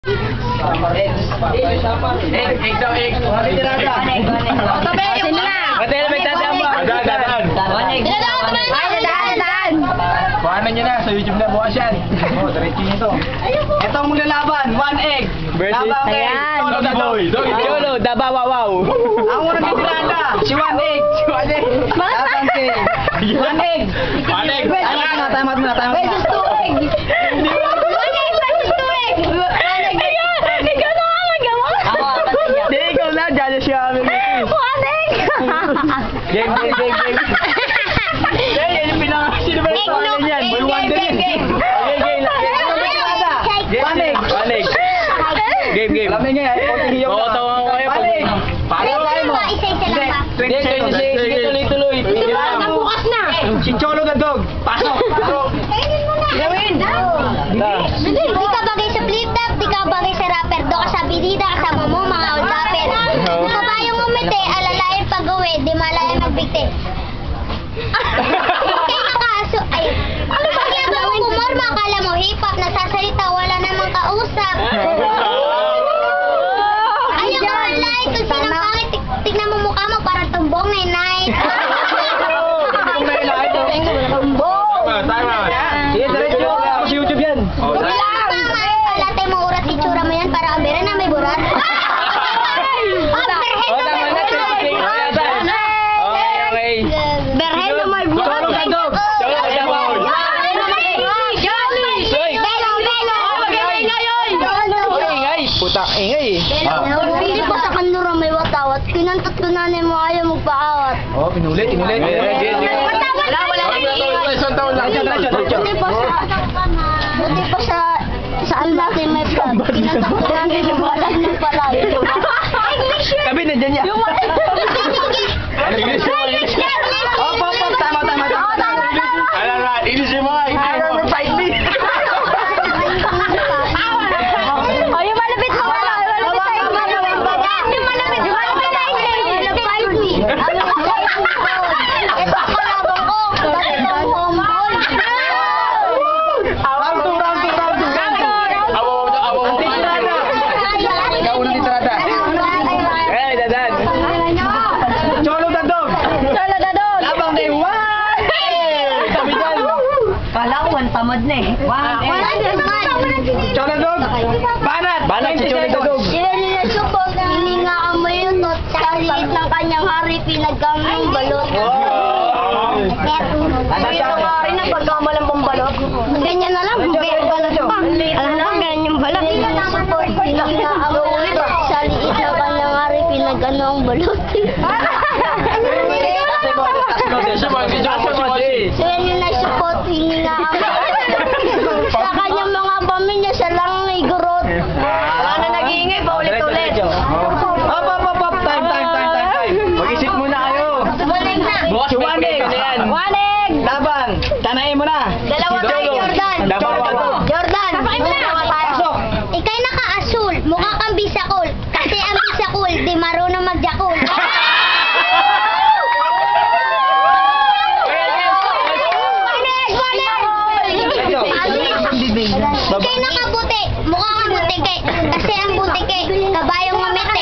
Egg daw, egg. Tabi, sino na? Hotel, may dadaan ba? Dadaan. Dadaan. Buhanan nyo na, sa YouTube na bukas yan. Diretso nyo to. Ito ang maglalaban, 1 egg. Labang kay Cholo the Boy. Cholo, dabawawaw. Ang unang titirada, si 1 egg. Labang kay 1 egg. 1 egg. Tamat muna. Versus 2 egg. 1 egg versus 2 egg. Ikaw na nga magawa. Hindi, ikaw na, dyan siya kami. 1 egg. Game. Yan yung sino ba yung pangalan yan? Boy Wonder yun. Game. 1 egg. Game. Alam niyo nga, konting hiyok na. Tawa ko kayo. 1 egg. Paano kayo mo? Isa-isa lang ba? 20 seconds. Sige, tuloy. Bukas na. Si Cholo the Dog. Pasok. Gawin. Di ka bagay sa flip-top, di ka bagay sa rapper. Do ka sa bidida, kasama mo mga old rapper. Kabayong umiti, alalayan pag-uwi, di malayan magbigti. Kaya nakaso, ay, ano ba ginagawa mo kumorma? Akala mo hip-hop, nagsasalita, wala namang kausap. Ayaw ka online, kung sinang pangit, tignan mo mukha mo, parang tumbong na night. Tumbong. Tama. Sige, diretso. Ako sa YouTube yan. Palatay mo urat itsura mo yan para ambiran na may burat. Okay. Berhen na may burat. Cholo the Dog. Putak ingay. Pili pa sa kanlura may watawat. Pinantot ko na mo ayaw magpaawat. Oh, pinulit. Wala. Isang taon lang. Buti pa sa natin may plan. Pinantot ko na mo wala nang palayo. Sabi na dyan yan. Op. Tama. Alright, ini si Mike. Fight me. Yung malapit mo wala. Yung malapit. Ito ako labang ko. Bakit ang homeboy? Round 2. Abo. Ikaw unang titrada. Eh, dadan. Cholo the Dog. Labang kay 1. Sabi dyan. Kala ko, tamad na eh. Cholo the Dog. Banat si Cholo the Dog. Hindi nga amoy yun. Sa liit ng kanyang hari, pinagkamang balot. Ito nga rin ang pagkamalang pambalot. Ganyan na lang, bubiyak balot pa. Alam mo, ganyan yung balot. Hindi nga amoy sa liit ng kanyang hari, pinagkano ang balot. So yan yung nag-support, hindi nga amoy. Sa kanyang mga pamilya, siya lang may gurot. Wala na nag-iingay, paulit-ulit. Op. Time. Mag-isip muna kayo. Bulig na. Si 1 egg. Wanig! Labang. Tanayin mo na. Dalawa Si tayo, Cholo. Jordan. Jordan! Pasok. Ikay naka-asul, mukha kang bisakol. Kasi ang bisakol, di marunong magjakol. Ikay nakabuti, mukha kang butike. Kasi ang butike, kabayong mamete.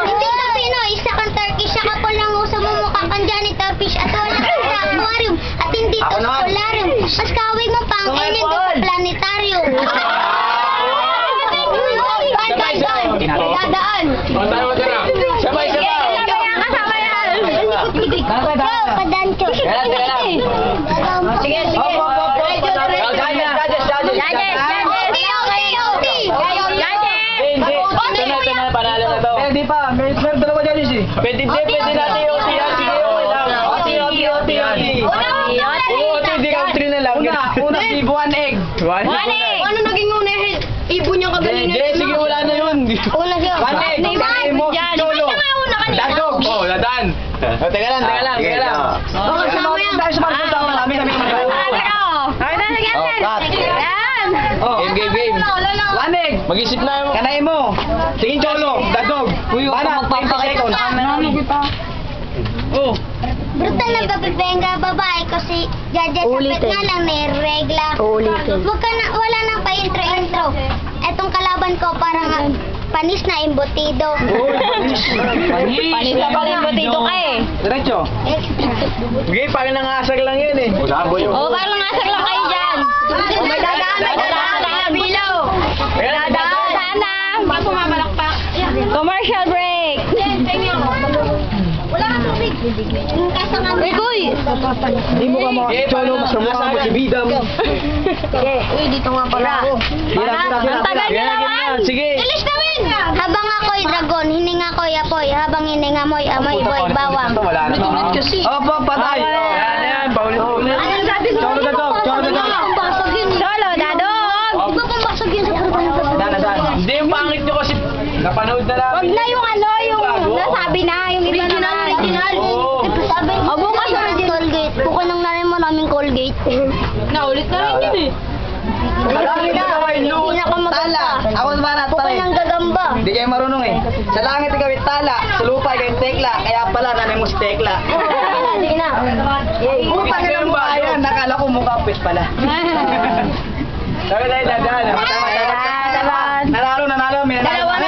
Hindi ka Pinoy, isa kang Turkish, saka po lang uso mo mukha kang janitor fish at wala ka sa aquarium at hindi to solarium. Mas kawig mo pang alien to sa planetarium. Dadaan. Sabay. Kasama yan. Padancho. Sige. Ito na, panalo na to. Pwede pa, may dalawa dyan eh. Pwede natin yung OT yan. Sige, OT. Hindi ka 3 na lang. Una, si 1 egg. 1 egg. Ano naging una? Ibon niya kagaling Hindi, sige, wala na yun. Una siya. 1 egg. Tanayin mo si Cholo. Dadog. Oh, ladan. Teka lang. Baka sama yan. Dahil sa mga punta namin kami Game. 1 egg. Mag-isip na yung... Kanain mo. Sige, Cholo. Dadog. Banat. 20 seconds. Oh. Brutal na papipenga babae kasi Jaja sapit nga lang niregla. Uulitin. Wala nang pa-intro-intro. Etong kalaban ko parang panis na embutido. Panis na pala yung batito ka eh. Diretso. Okay, parang nangasag lang yun eh. Oh, parang ngasag lang kayo dyan. Oh, may dadaan, may dadaan. Bilaw. Dadaan. Sana. Hindi pumabalakpak. Commercial break. Wala kang tubig. Yung kasangan. Uy! Hindi mo ka mga cholo, mas kamukha mo si Bidam. Uy, dito nga pala ako. Ang tagal niyo naman. Sige. Ilis namin! Habang ako'y dragon, hininga ko'y apoy. Habang hininga mo'y amoy boy bawang. Wala na. Ulit kasi. Opo, patay. Yan, yan. Paulit-ulit. Anong sabi mo? Cholo na to, cholo na to. Pambasag yun. Solo, dadong! Di ba pambasag yun sa pagkakas? Dan. Hindi yung pangit nyo kasi napanood na namin. Wag na yung ano, yung nasabi na, yung iba naman. Oo. Sabi O, bukas sa Colgate. Bukan ng nanay mo namin Colgate. Naulit na rin yun eh. Malaki na kaway Hindi Lu. na ako maganda. Ako naman at Bukan ng gagamba. Hindi kayo marunong eh. Sa langit ikaw yung tala, sa lupa ikaw yung tekla. Kaya pala nanay mo si tekla. Hindi na. Mukha na lang mukha yan. Nakala ko mukha pit pala. Sabi tayo dadaan. Dadaan. Nanalo. May nanalo. Dalawa na.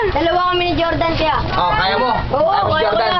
Dalawa kami ni Jordan kaya. Oh, kaya mo. Oo, Kaya mo si kaya ko Jordan. yan.